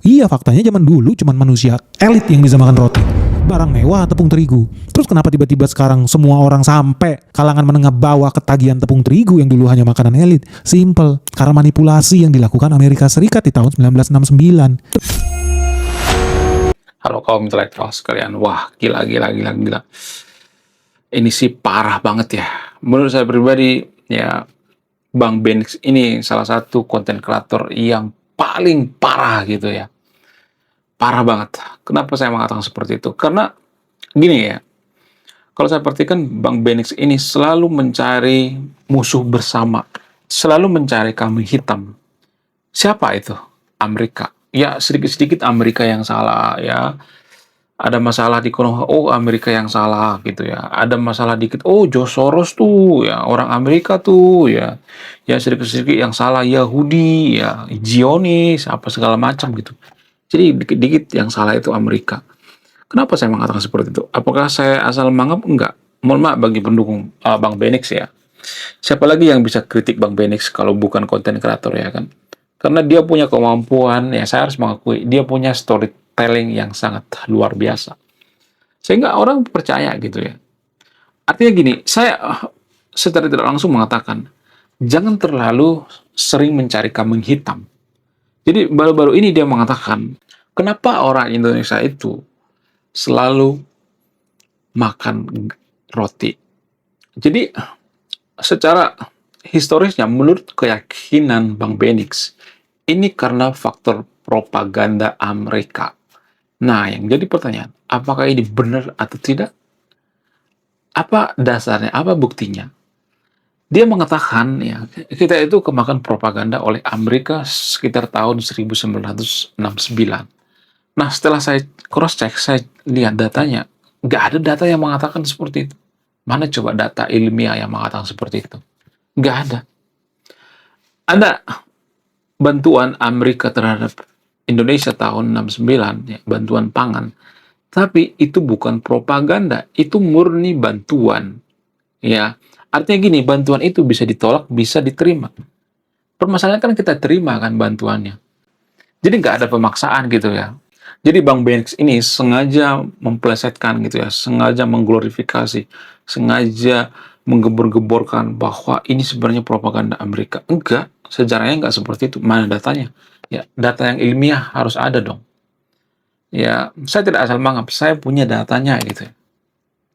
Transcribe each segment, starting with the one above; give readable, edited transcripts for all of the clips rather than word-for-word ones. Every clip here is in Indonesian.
Iya, faktanya zaman dulu cuman manusia elit yang bisa makan roti. Barang mewah tepung terigu. Terus kenapa tiba-tiba sekarang semua orang sampai kalangan menengah bawah ketagihan tepung terigu yang dulu hanya makanan elit? Simple, karena manipulasi yang dilakukan Amerika Serikat di tahun 1969. Halo kaum intelektual sekalian, wah gila. Ini sih parah banget ya. Menurut saya pribadi, ya Bang Benix ini salah satu konten kreator yang paling parah gitu ya. Parah banget. Kenapa saya mengatakan seperti itu? Karena gini ya, kalau saya perhatikan Bang Benix ini selalu mencari musuh bersama. Selalu mencari kambing hitam. Siapa itu? Amerika. Ya sedikit-sedikit Amerika yang salah ya. Ada masalah di Konoha, oh Amerika yang salah gitu ya. Ada masalah dikit, oh George Soros tuh ya, orang Amerika tuh ya. Ya sedikit-sedikit yang salah Yahudi ya, Zionis, apa segala macam gitu. Jadi dikit-dikit yang salah itu Amerika. Kenapa saya mengatakan seperti itu? Apakah saya asal menganggap? Enggak. Mohon maaf bagi pendukung Bang Benix ya. Siapa lagi yang bisa kritik Bang Benix kalau bukan konten kreator ya kan? Karena dia punya kemampuan, ya saya harus mengakui, dia punya storytelling yang sangat luar biasa. Sehingga orang percaya gitu ya. Artinya gini, saya secara tidak langsung mengatakan, jangan terlalu sering mencari kambing hitam. Jadi baru-baru ini dia mengatakan, kenapa orang Indonesia itu selalu makan roti. Jadi secara historisnya, menurut keyakinan Bang Benix, ini karena faktor propaganda Amerika. Nah, yang jadi pertanyaan, apakah ini benar atau tidak? Apa dasarnya? Apa buktinya? Dia mengatakan, ya, kita itu kemakan propaganda oleh Amerika sekitar tahun 1969. Nah, setelah saya cross-check, saya lihat datanya, nggak ada data yang mengatakan seperti itu. Mana coba data ilmiah yang mengatakan seperti itu? Nggak ada. Ada bantuan Amerika terhadap Indonesia tahun 69, ya, bantuan pangan. Tapi itu bukan propaganda, itu murni bantuan. Ya, artinya gini, bantuan itu bisa ditolak, bisa diterima. Permasalahan kan kita terima kan bantuannya. Jadi nggak ada pemaksaan gitu ya. Jadi Bang Benix ini sengaja memplesetkan gitu ya, sengaja mengglorifikasi, sengaja menggebor-geborkan bahwa ini sebenarnya propaganda Amerika. Enggak, sejarahnya enggak seperti itu. Mana datanya? Ya, data yang ilmiah harus ada dong. Ya, saya tidak asal menganggap, saya punya datanya gitu ya.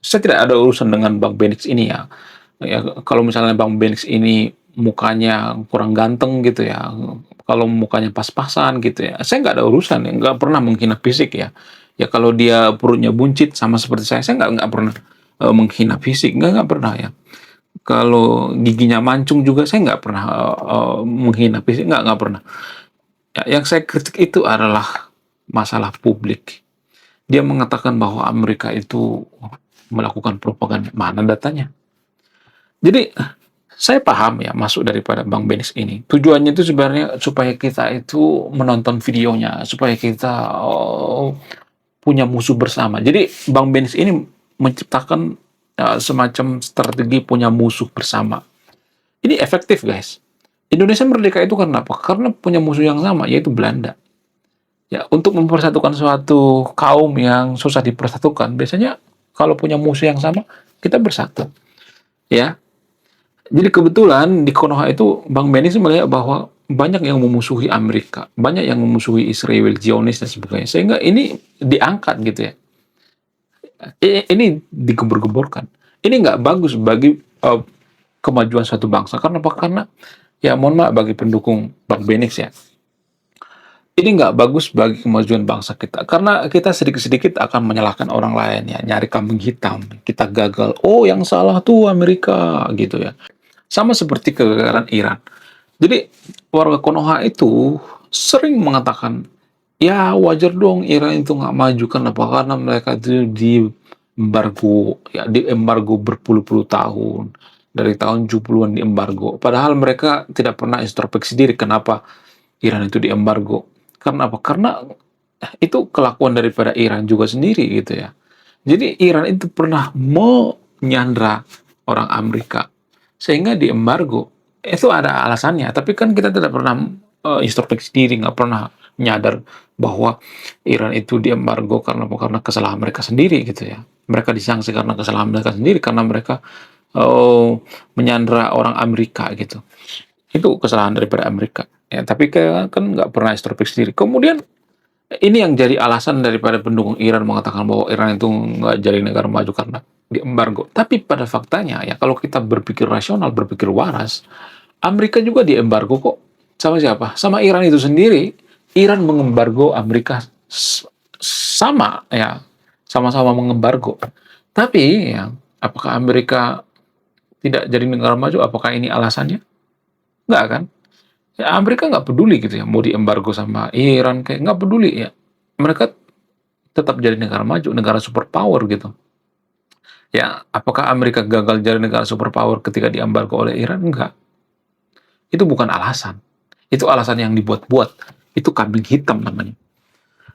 Saya tidak ada urusan dengan Bang Benix ini ya. Ya, kalau misalnya Bang Benix ini mukanya kurang ganteng gitu ya, kalau mukanya pas-pasan gitu ya, saya nggak ada urusan ya, nggak pernah menghina fisik ya. Ya kalau dia perutnya buncit sama seperti saya nggak pernah menghina fisik, nggak pernah ya. Kalau giginya mancung juga saya nggak pernah menghina fisik, nggak pernah. Ya, yang saya kritik itu adalah masalah publik. Dia mengatakan bahwa Amerika itu melakukan propaganda. Mana datanya? Jadi saya paham ya masuk daripada Bang Benix ini. Tujuannya itu sebenarnya supaya kita itu menonton videonya, supaya kita punya musuh bersama. Jadi Bang Benix ini menciptakan semacam strategi punya musuh bersama. Ini efektif guys. Indonesia merdeka itu karena apa? Karena punya musuh yang sama, yaitu Belanda. Ya, untuk mempersatukan suatu kaum yang susah dipersatukan, biasanya kalau punya musuh yang sama, kita bersatu. Ya, jadi kebetulan di Konoha itu Bang Benix melihat bahwa banyak yang memusuhi Amerika, banyak yang memusuhi Israel, Zionis dan sebagainya. Sehingga ini diangkat gitu ya. Ini digebor-geborkan. Ini nggak bagus bagi kemajuan suatu bangsa. Karena apa? Karena ya mohon maaf bagi pendukung Bang Benix ya. Ini nggak bagus bagi kemajuan bangsa kita. Karena kita sedikit-sedikit akan menyalahkan orang lain ya, nyari kambing hitam. Kita gagal. Oh, yang salah tuh Amerika gitu ya. Sama seperti kegagalan Iran. Jadi warga Konoha itu sering mengatakan, ya wajar dong Iran itu nggak maju. Kenapa? Karena mereka itu di embargo berpuluh-puluh tahun. Dari tahun 70-an di embargo. Padahal mereka tidak pernah introspeksi diri kenapa Iran itu di embargo. Karena apa? Karena itu kelakuan daripada Iran juga sendiri gitu ya. Jadi Iran itu pernah menyandra orang Amerika sehingga di embargo. Itu ada alasannya, tapi kan kita tidak pernah introspeksi diri, nggak pernah nyadar bahwa Iran itu diembargo karena karena kesalahan mereka sendiri gitu ya. Mereka disanksi karena kesalahan mereka sendiri karena mereka menyandera orang Amerika gitu. Itu kesalahan daripada Amerika. Ya, tapi kan nggak pernah introspeksi diri. Kemudian ini yang jadi alasan daripada pendukung Iran mengatakan bahwa Iran itu nggak jadi negara maju karena diembargo. Tapi pada faktanya ya kalau kita berpikir rasional, berpikir waras, Amerika juga diembargo kok. Sama siapa? Sama Iran itu sendiri. Iran mengembargo Amerika sama ya, sama-sama mengembargo. Tapi ya, apakah Amerika tidak jadi negara maju? Apakah ini alasannya? Nggak kan? Ya, Amerika nggak peduli gitu ya, mau diembargo sama Iran kayak nggak peduli ya. Mereka tetap jadi negara maju, negara superpower gitu. Ya, apakah Amerika gagal jadi negara superpower ketika diembargo oleh Iran? Enggak. Itu bukan alasan. Itu alasan yang dibuat-buat. Itu kambing hitam namanya.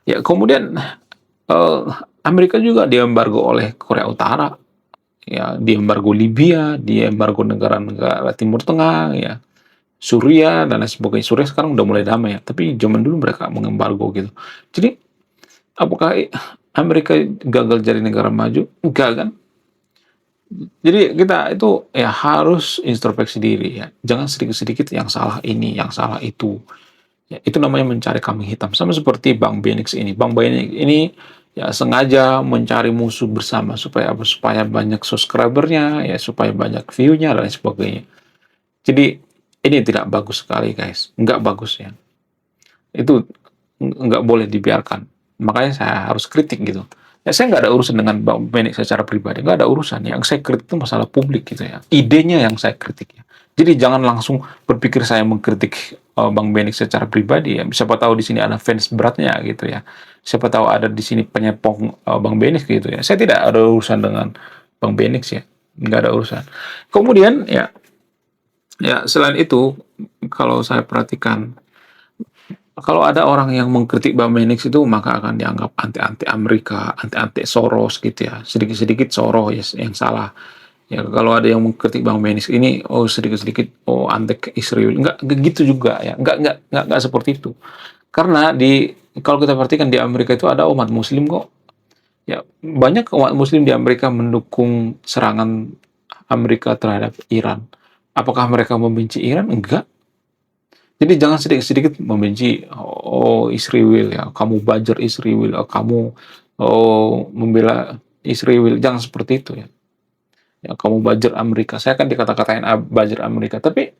Ya, kemudian eh, Amerika juga diembargo oleh Korea Utara, ya, diembargo Libya, diembargo negara-negara Timur Tengah, ya, Suriah dan lain sebagainya. Suriah sekarang udah mulai damai ya, tapi zaman dulu mereka mengembargo gitu. Jadi apakah Amerika gagal jadi negara maju? Enggak kan? Jadi kita itu ya harus introspeksi diri ya. Jangan sedikit-sedikit yang salah ini, yang salah itu. Ya, itu namanya mencari kambing hitam. Sama seperti Bang Benix ini. Bang Benix ini ya sengaja mencari musuh bersama supaya apa? Supaya banyak subscribernya, ya supaya banyak view-nya dan lain sebagainya. Jadi ini tidak bagus sekali guys, nggak bagus ya. Itu nggak boleh dibiarkan. Makanya saya harus kritik gitu. Ya saya nggak ada urusan dengan Bang Benix secara pribadi, nggak ada urusan. Yang saya kritik itu masalah publik gitu ya. Idenya yang saya kritik ya. Jadi jangan langsung berpikir saya mengkritik Bang Benix secara pribadi ya. Siapa tahu di sini ada fans beratnya gitu ya. Siapa tahu ada di sini penyepong Bang Benix gitu ya. Saya tidak ada urusan dengan Bang Benix ya. Nggak ada urusan. Kemudian ya, ya selain itu kalau saya perhatikan kalau ada orang yang mengkritik Bang Benix itu maka akan dianggap anti-anti Amerika, anti-anti Soros gitu ya. Sedikit-sedikit Soros ya, yang salah. Ya kalau ada yang mengkritik Bang Benix ini, oh sedikit-sedikit, oh anti Israel. Enggak gitu juga ya. Enggak seperti itu. Karena kalau kita perhatikan di Amerika itu ada umat Muslim kok. Ya banyak umat Muslim di Amerika mendukung serangan Amerika terhadap Iran. Apakah mereka membenci Iran? Enggak. Jadi jangan sedikit-sedikit membenci, oh Israel ya, kamu buzzer Israel, kamu membela Israel, jangan seperti itu ya. Ya kamu buzzer Amerika, saya kan dikata-katain buzzer Amerika, tapi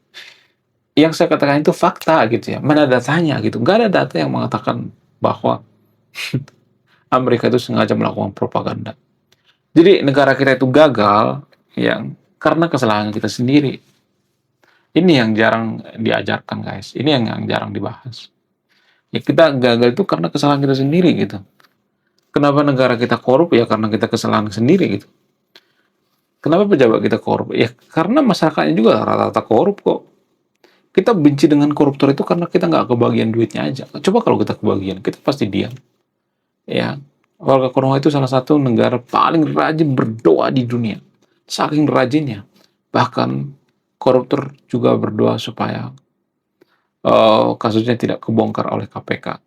yang saya katakan itu fakta gitu ya, mana datanya gitu, nggak ada data yang mengatakan bahwa Amerika itu sengaja melakukan propaganda. Jadi negara kita itu gagal yang karena kesalahan kita sendiri. Ini yang jarang diajarkan guys, ini yang jarang dibahas. Ya kita gagal itu karena kesalahan kita sendiri gitu. Kenapa negara kita korup ya karena kita kesalahan sendiri gitu. Kenapa pejabat kita korup? Ya karena masyarakatnya juga rata-rata korup kok. Kita benci dengan koruptor itu karena kita nggak kebagian duitnya aja. Coba kalau kita kebagian, kita pasti diam. Ya, warga Konoha itu salah satu negara paling rajin berdoa di dunia. Saking rajinnya. Bahkan koruptor juga berdoa supaya kasusnya tidak kebongkar oleh KPK.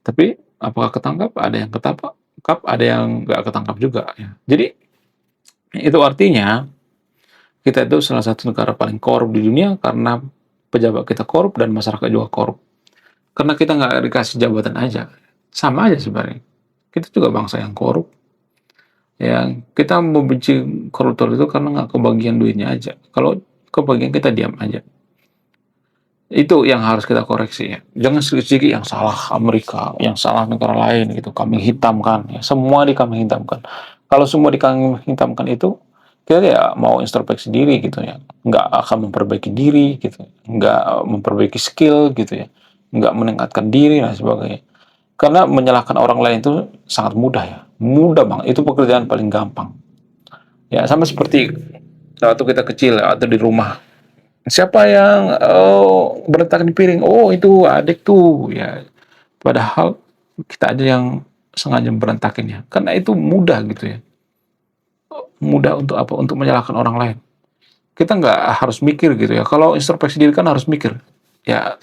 Tapi apakah ketangkap? Ada yang ketangkap, ada yang nggak ketangkap juga. Ya. Jadi itu artinya kita itu salah satu negara paling korup di dunia karena pejabat kita korup dan masyarakat juga korup. Karena kita nggak dikasih jabatan aja. Sama aja sebenarnya. Kita juga bangsa yang korup. Ya, kita membenci koruptor itu karena nggak kebagian duitnya aja. Kalau kebagian kita diam aja. Itu yang harus kita koreksi ya. Jangan sedikit-sedikit yang salah Amerika, yang salah negara lain gitu. Kambing hitam kan. Ya, semua dikambing hitamkan. Kalau semua dikambing hitamkan itu, kita ya mau introspeksi diri gitu ya. Nggak akan memperbaiki diri gitu. Nggak memperbaiki skill gitu ya. Nggak meningkatkan diri dan sebagainya. Karena menyalahkan orang lain itu sangat mudah ya. Mudah banget. Itu pekerjaan paling gampang. Ya sama seperti waktu kita kecil atau di rumah. Siapa yang berantakan di piring? Oh itu adik tuh ya. Padahal kita aja yang sengaja berantakin ya. Karena itu mudah gitu ya. Mudah untuk apa? Untuk menyalahkan orang lain. Kita nggak harus mikir gitu ya. Kalau introspeksi diri kan harus mikir. Ya,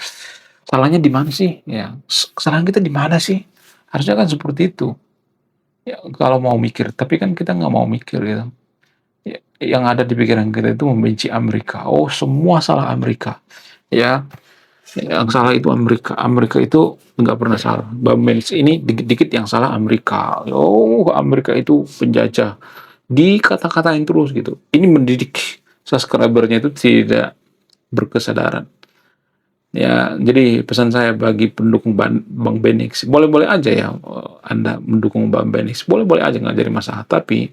salahnya di mana sih? Ya, kesalahan kita di mana sih? Harusnya kan seperti itu. Ya, kalau mau mikir, tapi kan kita nggak mau mikir gitu. Ya, yang ada di pikiran kita itu membenci Amerika. Oh, semua salah Amerika. Ya, yang salah itu Amerika. Amerika itu nggak pernah salah. Bang Benz ini dikit-dikit yang salah Amerika. Oh, Amerika itu penjajah. Dikata-katain terus gitu. Ini mendidik subscribernya itu tidak berkesadaran. Ya, jadi pesan saya bagi pendukung Bang Benix, boleh-boleh aja ya Anda mendukung Bang Benix, boleh-boleh aja nggak jadi masalah. Tapi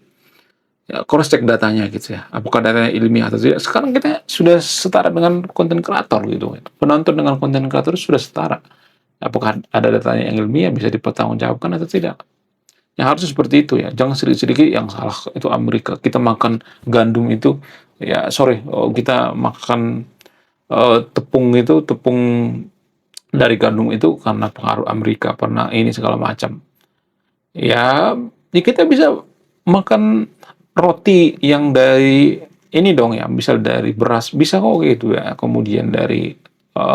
ya, cross check datanya gitu ya. Apakah datanya ilmiah atau tidak? Sekarang kita sudah setara dengan konten kreator gitu. Penonton dengan konten kreator sudah setara. Apakah ada datanya yang ilmiah bisa dipertanggungjawabkan atau tidak? Yang harusnya seperti itu ya. Jangan sedikit-sedikit yang salah itu Amerika. Kita makan gandum itu ya sorry, kita makan tepung itu tepung dari gandum itu karena pengaruh Amerika, pernah ini segala macam. Ya, ya kita bisa makan roti yang dari ini dong ya, misal dari beras, bisa kok gitu ya. Kemudian dari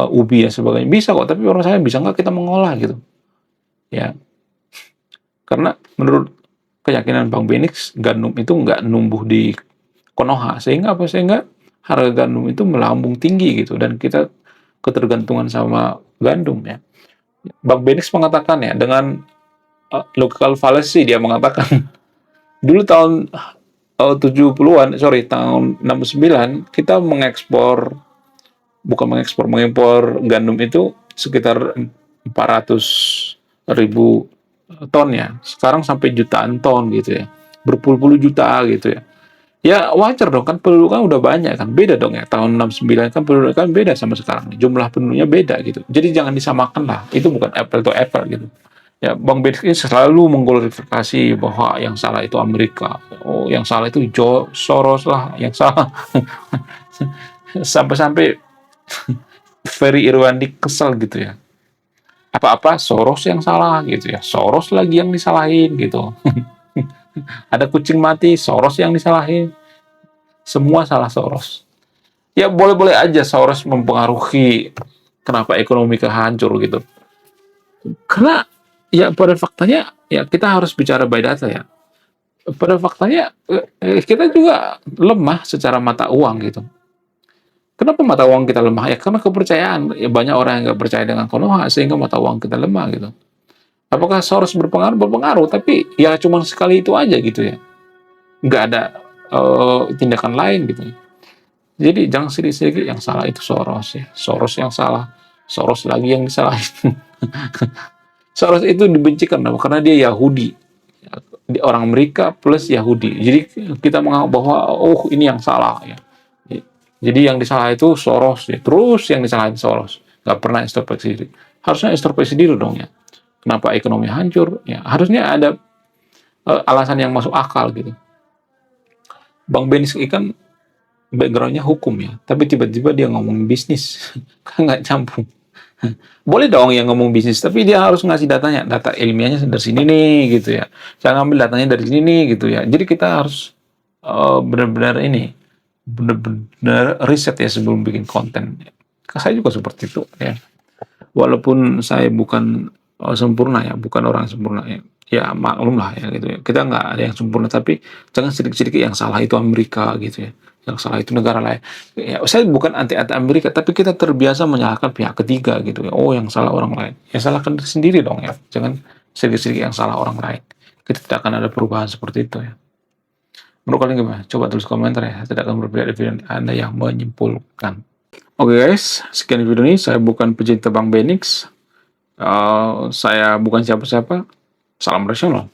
ubi dan sebagainya, bisa kok. Tapi orang saya bisa nggak kita mengolah gitu, ya. Karena menurut keyakinan Bang Benix, gandum itu nggak numbuh di Konoha, sehingga apa? Sehingga harga gandum itu melambung tinggi gitu, dan kita ketergantungan sama gandum ya. Bang Benix mengatakan ya dengan local fallacy dia mengatakan dulu tahun 70-an, sorry tahun 69 kita mengimpor gandum itu sekitar 400.000 ton ya. Sekarang sampai jutaan ton gitu ya. Berpuluh-puluh juta gitu ya. Ya wajar dong kan penduduk kan udah banyak kan. Beda dong ya. Tahun 69 kan penduduk kan beda sama sekarang. Jumlah penduduknya beda gitu. Jadi jangan disamakan lah. Itu bukan apple to apple gitu. Ya, Bang Benz ini selalu mengglorifikasi bahwa yang salah itu Amerika. Oh, yang salah itu Soros lah, yang salah. Sampai-sampai Ferry Irwandi kesel gitu ya. Apa-apa Soros yang salah gitu ya. Soros lagi yang disalahin gitu. Ada kucing mati, Soros yang disalahin. Semua salah Soros. Ya boleh-boleh aja Soros mempengaruhi kenapa ekonomi hancur gitu. Karena ya pada faktanya ya kita harus bicara by data ya. Pada faktanya kita juga lemah secara mata uang gitu. Kenapa mata uang kita lemah? Ya karena kepercayaan. Ya, banyak orang yang nggak percaya dengan Konoha sehingga mata uang kita lemah gitu. Apakah Soros berpengaruh? Berpengaruh, tapi ya cuma sekali itu aja gitu ya. Nggak ada tindakan lain gitu. Jadi jangan sedikit-sedikit yang salah itu Soros ya. Soros yang salah. Soros lagi yang disalahin. Soros itu dibenci karena dia Yahudi. Orang Amerika plus Yahudi. Jadi kita menganggap bahwa oh ini yang salah ya. Jadi yang disalah itu Soros ya. Terus yang disalahin Soros. Nggak pernah introspeksi diri. Harusnya introspeksi diri dong ya. Kenapa ekonomi hancur? Ya harusnya ada alasan yang masuk akal gitu. Bang Benis kan backgroundnya hukum ya. Tapi tiba-tiba dia ngomong bisnis. Kan nggak campur. Boleh dong yang ngomong bisnis, tapi dia harus ngasih datanya. Data ilmiahnya dari sini nih gitu ya. Saya ngambil datanya dari sini nih gitu ya. Jadi kita harus benar-benar benar-benar riset ya sebelum bikin konten. Saya juga seperti itu ya. Walaupun saya bukan sempurna ya, bukan orang sempurna ya. Ya maklum lah ya gitu ya. Kita nggak ada yang sempurna, tapi jangan sedikit-sedikit yang salah itu Amerika gitu ya. Yang salah itu negara lain. Ya, saya bukan anti-anti Amerika, tapi kita terbiasa menyalahkan pihak ketiga gitu ya. Oh, yang salah orang lain. Ya salahkan diri sendiri dong ya. Jangan sedikit-sedikit yang salah orang lain. Kita tidak akan ada perubahan seperti itu ya. Menurut kalian gimana? Coba tulis komentar ya. Tidak akan berbeda dari Anda yang menyimpulkan. Oke guys, sekian video ini. Saya bukan pecinta Bang Benix. Saya bukan siapa-siapa. Salam rasional.